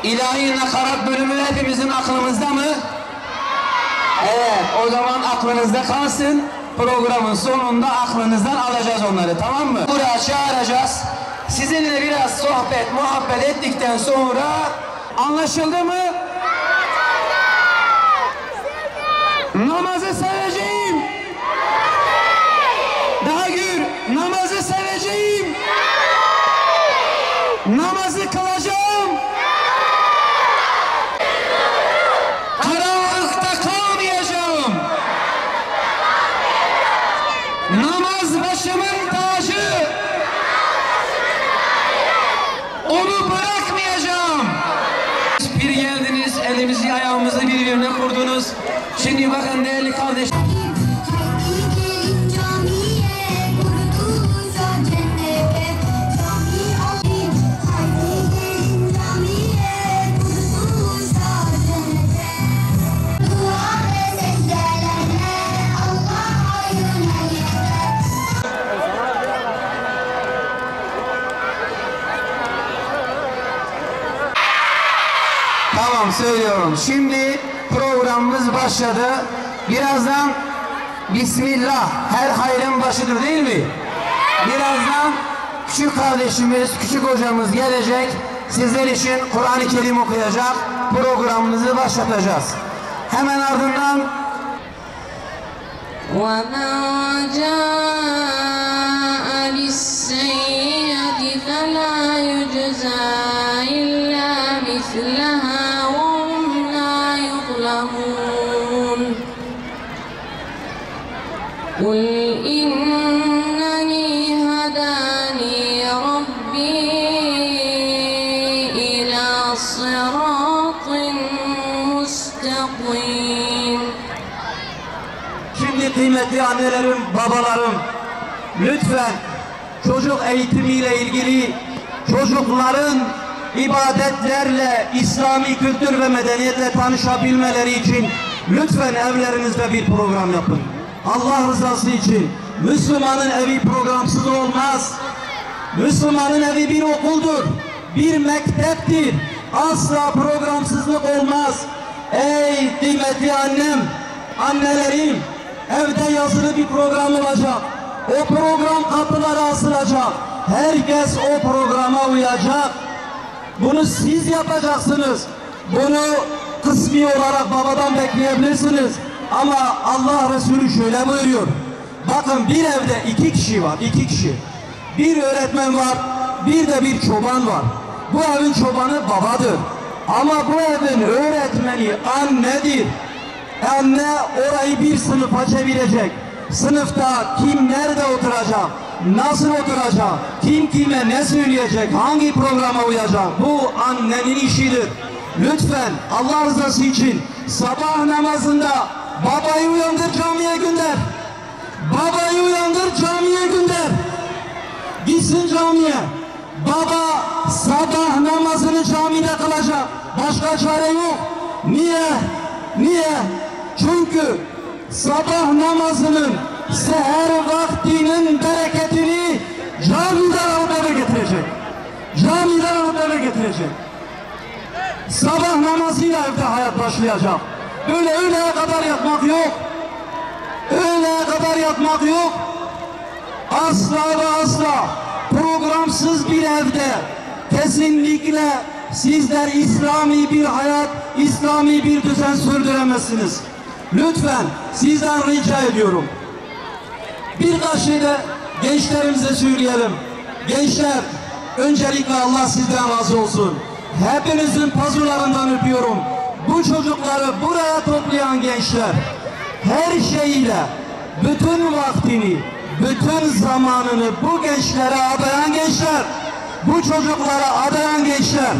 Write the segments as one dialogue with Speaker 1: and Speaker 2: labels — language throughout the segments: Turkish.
Speaker 1: İlahi nakarat bölümü hepimizin aklımızda mı? Evet, o zaman aklınızda kalsın. Programın sonunda aklınızdan alacağız onları, tamam mı? Buraya çağıracağız. Sizinle biraz sohbet, muhabbet ettikten sonra anlaşıldı mı? Namazı seveceğim. Daha gür, namazı seveceğim. Namazı kılacağım. Karanlıkta kalmayacağım. Namaz başımın tacı. Onu bırakmayacağım. Bir geldiniz, elimizi ayağımızı birbirine kurdunuz. Şimdi bakın değerli kardeşim. Tamam, söylüyorum. Şimdi programımız başladı. Birazdan Bismillah, her hayrın başıdır değil mi? Birazdan küçük kardeşimiz, küçük hocamız gelecek. Sizler için Kur'an-ı Kerim okuyacak. Programımızı başlatacağız. Hemen ardından
Speaker 2: وَمَنْ جَاءَ بِالسَّيِّئَةِ فَلَا يُجْزَى إِلَّا مِثْلَهَا وَهُمْ لَا يُظْلَمُونَ قُلْ إِنَّنِي هَدَانِي رَبِّي إِلَى صِرَاطٍ مُسْتَقِيمٍ.
Speaker 1: Şimdi kıymetli annelerim, babalarım, lütfen çocuk eğitimiyle ilgili çocukların ibadetlerle, İslami kültür ve medeniyetle tanışabilmeleri için lütfen evlerinizde bir program yapın. Allah rızası için. Müslümanın evi programsız olmaz. Müslümanın evi bir okuldur, bir mekteptir. Asla programsızlık olmaz. Ey kıymetli annem, annelerim, evde yazılı bir program olacak. O program kapılara asılacak. Herkes o programa uyacak. Bunu siz yapacaksınız. Bunu kısmi olarak babadan bekleyebilirsiniz. Ama Allah Resulü şöyle buyuruyor. Bakın, bir evde 2 kişi var, 2 kişi. Bir öğretmen var, bir de bir çoban var. Bu evin çobanı babadır. Ama bu evin öğretmeni annedir. Anne orayı bir sınıfa çevirecek. Sınıfta kim nerede oturacak, nasıl oturacak, kim kime ne söyleyecek, hangi programa uyacak, bu annenin işidir. Lütfen Allah rızası için sabah namazında babayı uyandır, camiye gönder. Babayı uyandır, camiye gönder. Gitsin camiye. Baba sabah namazını camide kılacak. Başka çare yok. Niye? Niye? Çünkü sabah namazının seher vaktinin bereketini camiden alıp eve getirecek. Camiden alıp eve getirecek. Sabah namazıyla evde hayat başlayacak. Böyle öğleye kadar yatmak yok. Öğleye kadar yatmak yok. Asla ve asla programsız bir evde kesinlikle sizler İslami bir hayat, İslami bir düzen sürdüremezsiniz. Lütfen sizden rica ediyorum. Birkaç şey de gençlerimize söyleyelim. Gençler, öncelikle Allah sizden razı olsun. Hepinizin pazularından öpüyorum. Bu çocukları buraya toplayan gençler, her şeyiyle, bütün vaktini, bütün zamanını bu gençlere adayan gençler, bu çocuklara adayan gençler,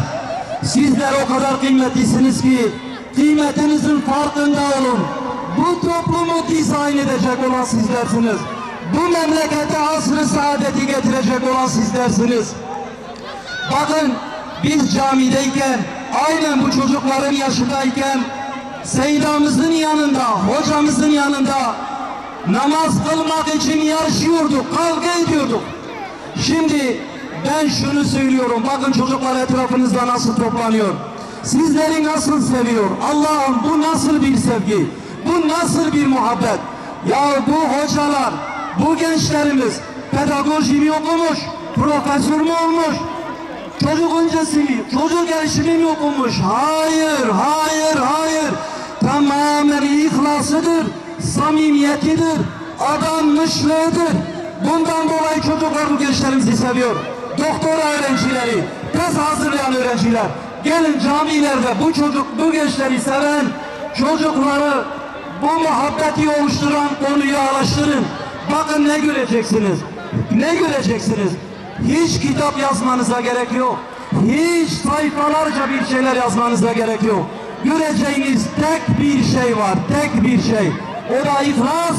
Speaker 1: sizler o kadar kıymetlisiniz ki kıymetinizin farkında olun. Bu toplumu dizayn edecek olan sizlersiniz. Bu memlekete asr-ı saadeti getirecek olan sizlersiniz. Bakın, biz camideyken, aynen bu çocukların yaşındayken Seydamızın yanında, hocamızın yanında namaz kılmak için yarışıyorduk, kavga ediyorduk. Şimdi ben şunu söylüyorum, bakın çocuklar etrafınızda nasıl toplanıyor. sizleri nasıl seviyor? Allah'ım bu nasıl bir sevgi? Bu nasıl bir muhabbet? Ya bu hocalar, bu gençlerimiz pedagoji mi okumuş? Profesör mü olmuş? Çocuk öncesi mi? Çocuk gelişimi mi okumuş? Hayır, hayır, hayır. Tamamen ihlasıdır, samimiyetidir, adanmışlığıdır. Bundan dolayı çocuklar bu gençlerimizi seviyor. Doktora öğrencileri, tez hazırlayan öğrenciler, gelin camilerde bu gençleri seven çocukları, bu muhabbeti oluşturan konuyu araştırın. Bakın ne göreceksiniz? Ne göreceksiniz? Hiç kitap yazmanıza gerek yok. Hiç sayfalarca bir şeyler yazmanıza gerek yok. Göreceğiniz tek bir şey var, tek bir şey. O da ihlas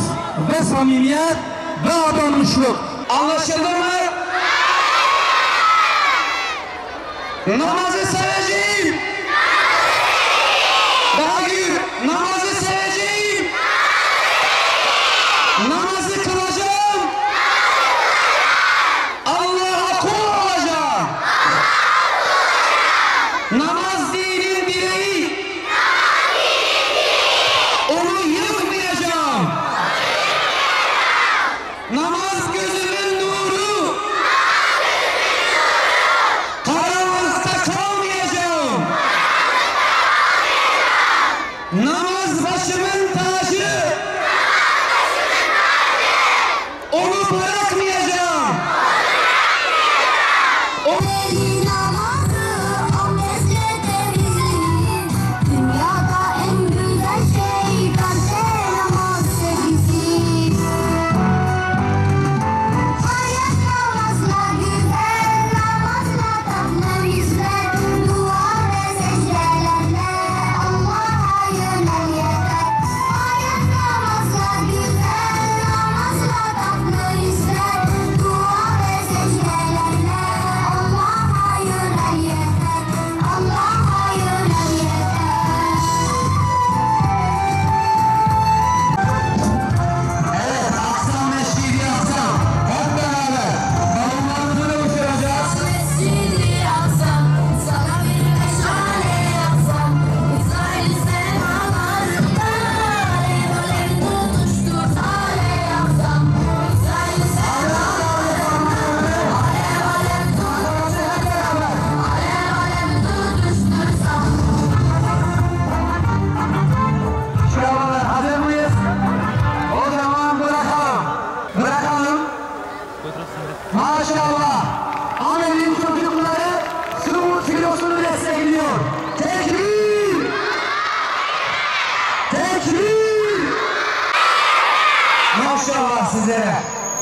Speaker 1: ve samimiyet ve adanmışlık.
Speaker 3: Anlaşıldı mı? Namazı seveceğim. Daha gür, namazı seveceğim. Namazı kılacağım. Allah'a kul olacağım. Namaz dinin direği. Onu yıkmayacağım. Namaz gözümün nuru. Karanlıkta kalmayacağım. Namaz başımın tacı. Onu bırakmayacağım.
Speaker 4: Namazı o mescide bizim. Dünyada en güzel şey kalpte namaz sevgisi. Hayat namazla güzel, namazla tatlı bizler. Dua ve secdelerle Allah'a yönel yeter. Hayat namazla güzel, namazla tatlı bizler. Dua ve secdelerle Allah'a yönel yeter. Allah'a yönel yeter.
Speaker 3: Evet, akşam meşgul yapsam. Hep beraber. Balonlarımızı uçuracağız.
Speaker 4: Mescid-i Aksam, sana bir meşale yaksam, İsrail semalarında alev alev tutuştur. Sale yaksam, İsrail semalarında alev alev tutuştur. Alev alev tutuştursam.
Speaker 3: Şuralar hazır mıyız? O zaman bırakalım. Bırakalım. Maşallah. Ahmet'in çocukları Suud filosunu destekliyor. Tekbir! Tekbir! Maşallah sizlere.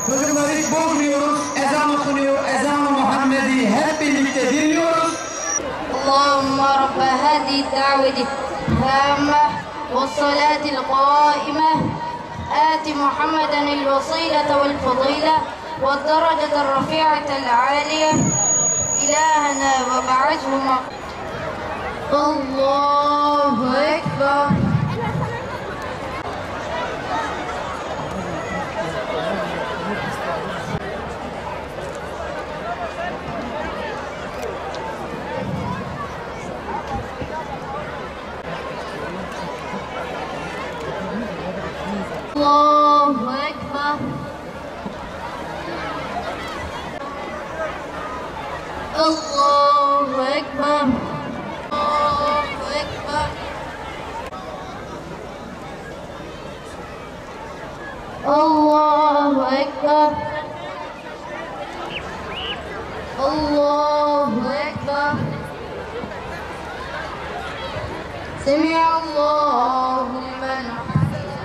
Speaker 3: Çocukları hiç bozmuyoruz. Ezan okunuyor. Ezan-ı Muhammed'i hep birlikte dinliyoruz.
Speaker 4: اللهم رب هذه الدعوة التامة والصلاة القائمة آت محمدا الوسيلة والفضيلة والدرجة الرفيعة العالية إلهنا وبعثه الله أكبر. الله أكبر. الله أكبر. الله أكبر. الله أكبر. الله أكبر. سمع الله لمن حمده.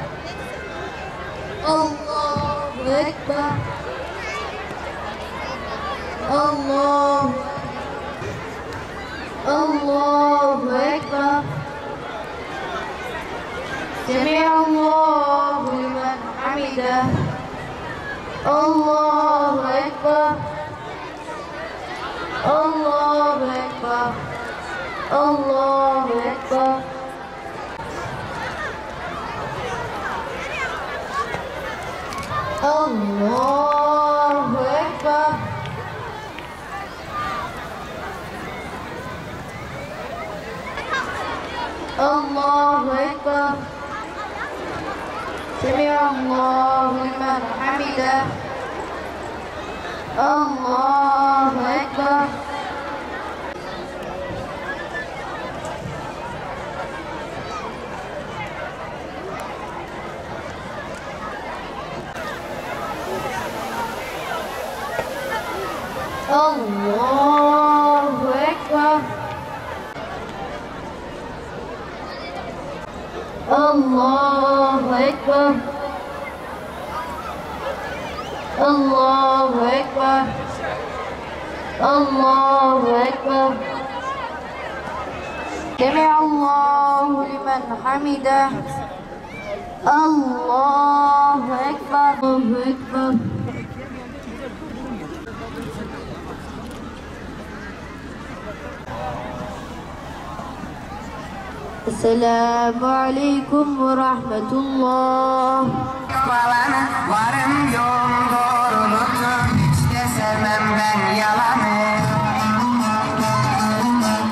Speaker 4: الله أكبر. الله الله أكبر. سمع الله لمن حمده. الله أكبر. الله أكبر. الله أكبر. الله أكبر. سمع الله لمن حمده الله أكبر الله أكبر الله أكبر الله أكبر الله أكبر سمع الله لمن حمده الله أكبر الله أكبر السلام عليكم ورحمة الله.
Speaker 5: Varım yolun doğruludur, hiç de sevmem ben yalanı.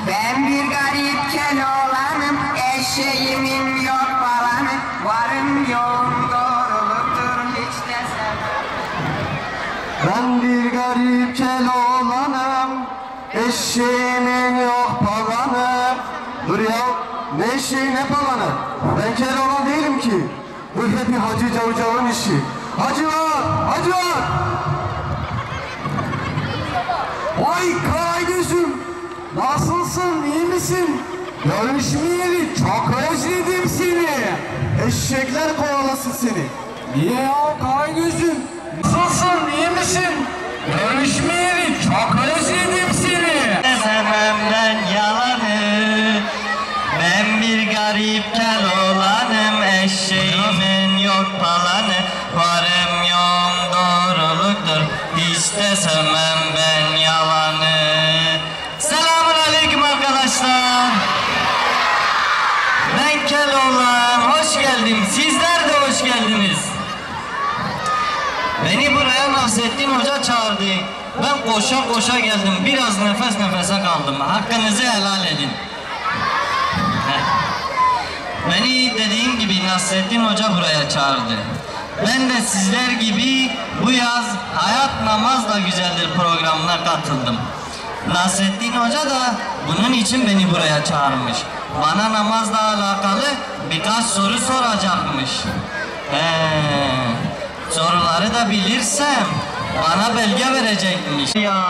Speaker 5: Ben bir garip Keloğlanım, eşeğimin yok falanı. Varım yolun doğruludur, hiç de sevmem.
Speaker 1: Ben bir garip Keloğlanım, eşeğimin yok palanı. Dur ya, ne eşeği ne palanı? Ben Keloğlan değilim ki. Bu hep bir Hacı Cavcav'ın işi. Hacılar, hacılar! Vay kardeşim, nasılsın, iyi misin? Görüşmeyeli çok özledim seni. Eşekler kovalasın seni. Niye ya kardeşim? Nasılsın, iyi misin? Görüşmeyeli çok özledim seni.
Speaker 6: Sevmem ben yalanı, ben bir garip Keloğlanım, eşeğimin yok palanı, varım yoğum doğruluktur, hiç de sevmem ben yalanı. Selamun aleyküm arkadaşlar. Ben Keloğlan, hoş geldim. Sizler de hoş geldiniz. Beni buraya Nasrettin Hoca çağırdı. Ben koşa koşa geldim. Biraz nefes nefese kaldım. Hakkınızı helal edin. Beni dediğim gibi Nasrettin Hoca buraya çağırdı. Ben de sizler gibi bu yaz Hayat Namazla Güzeldir programına katıldım. Nasrettin Hoca da bunun için beni buraya çağırmış. Bana namazla alakalı birkaç soru soracakmış. Soruları da bilirsem bana belge verecekmiş. Ya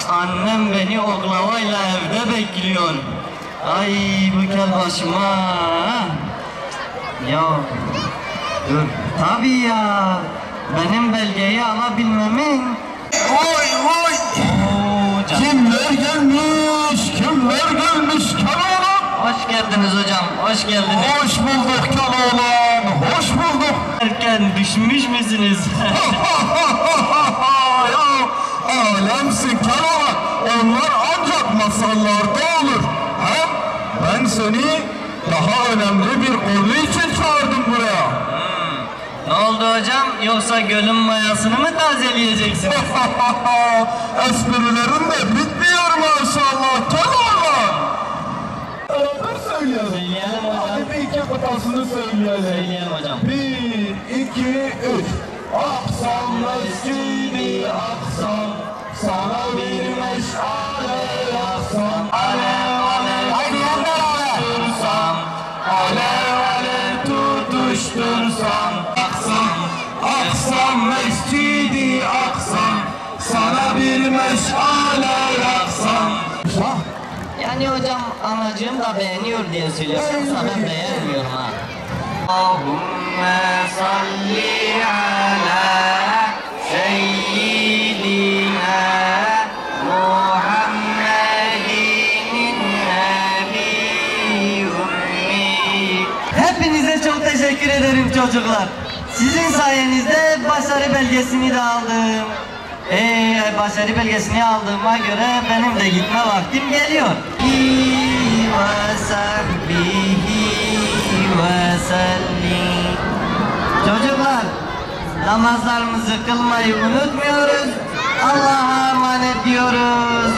Speaker 6: annem beni oklavayla evde bekliyor. Ay bu kel başıma. Ya dur. Tabii ya. Benim belgeyi alabilmemin.
Speaker 1: Vay vay! Kimler gelmiş, kimler gelmiş Keloğlan?
Speaker 6: Hoş geldiniz hocam. Hoş geldiniz.
Speaker 1: Hoş bulduk Keloğlan, hoş bulduk.
Speaker 6: Erken düşmüş müsünüz?
Speaker 1: Ya alemsin Keloğlan, onlar ancak masallarda olur. Hem ben seni daha önemli bir konu için çağırdım buraya.
Speaker 6: Ne oldu hocam? Yoksa gölün mayasını mı tazeleyeceksiniz?
Speaker 1: Esprilerin de bitmiyor maşallah Keloğlan. Beraber söyleyelim.
Speaker 6: Söyleyelim hocam.
Speaker 1: Hadi bir iki kıtasını söyleyelim.
Speaker 6: Söyleyelim hocam.
Speaker 1: 1, 2, 3. Aksam mescidi aksam, sana bir meşale yaksam. Alev alev tutuştursam, alev alev tutuştursam. Aksam, aksam mescidi aksam, sana bir meşale yaksam.
Speaker 6: Yani hocam anacığım da beğeniyor diye söylüyorum. Yoksa ben beğenmiyorum ha. Allahümme salli ala seyyidina Muhammedin nebi ummi. Hepinize çok teşekkür ederim çocuklar. Sizin sayenizde başarı belgesini de aldım. Başarı belgesini aldığıma göre benim de gitme vaktim geliyor. Ve sahbihi ve sellim. Çocuklar, namazlarımızı kılmayı unutmuyoruz. Allah'a emanet diyoruz.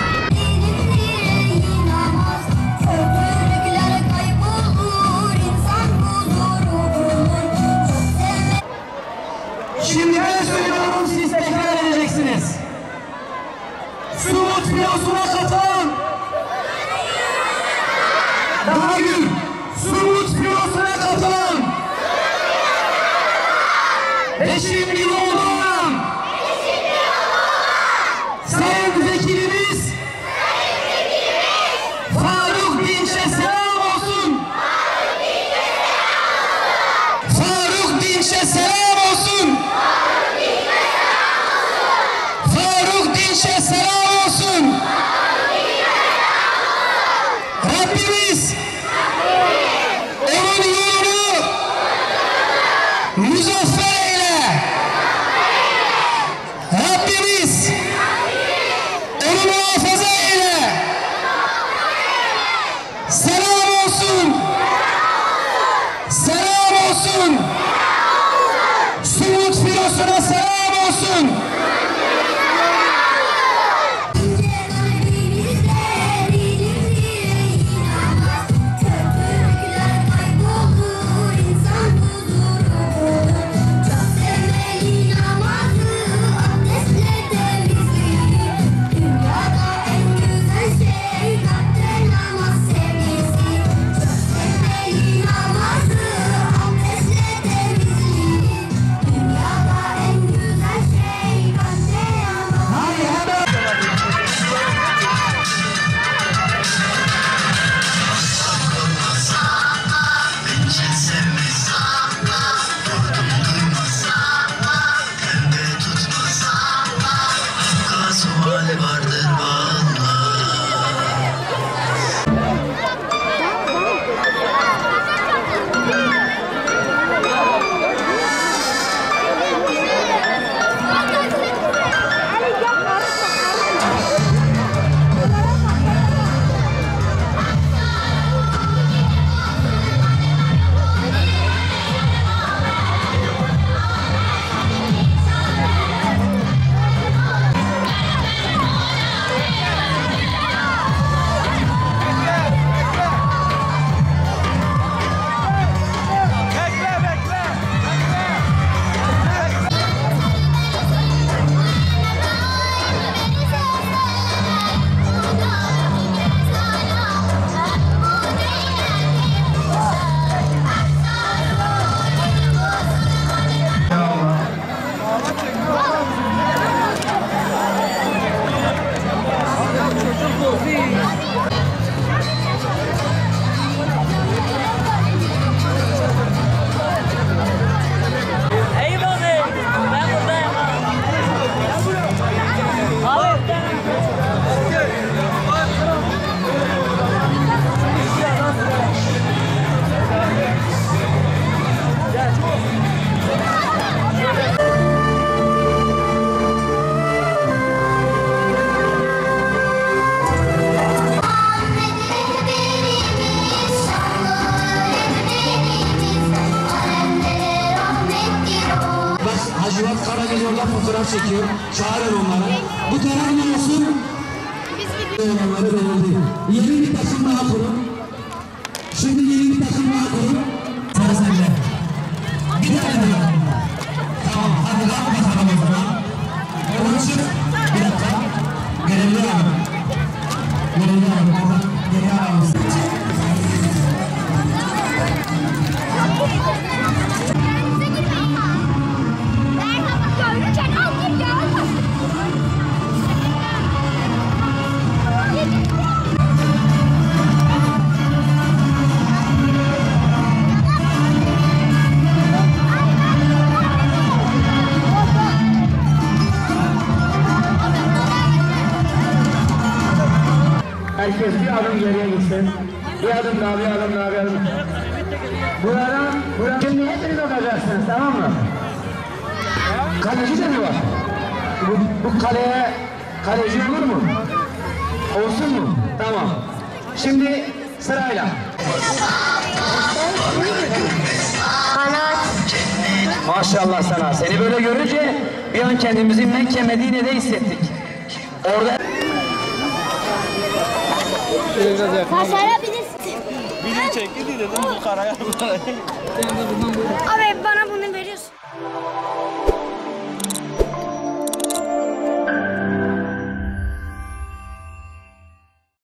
Speaker 7: hali vardır vallahi.
Speaker 3: Hacivat Karagöz orada fotoğraf çekiyor. Çağırın onları. Bu taraf ne olsun? Olanları verildi. Yeni bir takım daha kurun. Şimdi yeni bir takım daha kurun. Sıra sende. Bir tane daha. Tamam, hadi kalk bakalım o zaman. Onun için bir dakika. Görevli alın. Görevli alın. Oradan geri alın. Herkes bir adım geriye gitsin. Bir adım daha, bir adım daha, bir adım. Buradan şimdi hepiniz bakacaksınız, tamam mı? Kaleci de mi var? Bu kaleye kaleci olur mu? Olsun mu? Tamam. Şimdi sırayla. Maşallah sana. Seni böyle görünce bir an kendimizi Mekke Medine'de hissettik. Orada
Speaker 8: Başarabilirsin. Video çekti dedim bu karaya. Abi bana bunu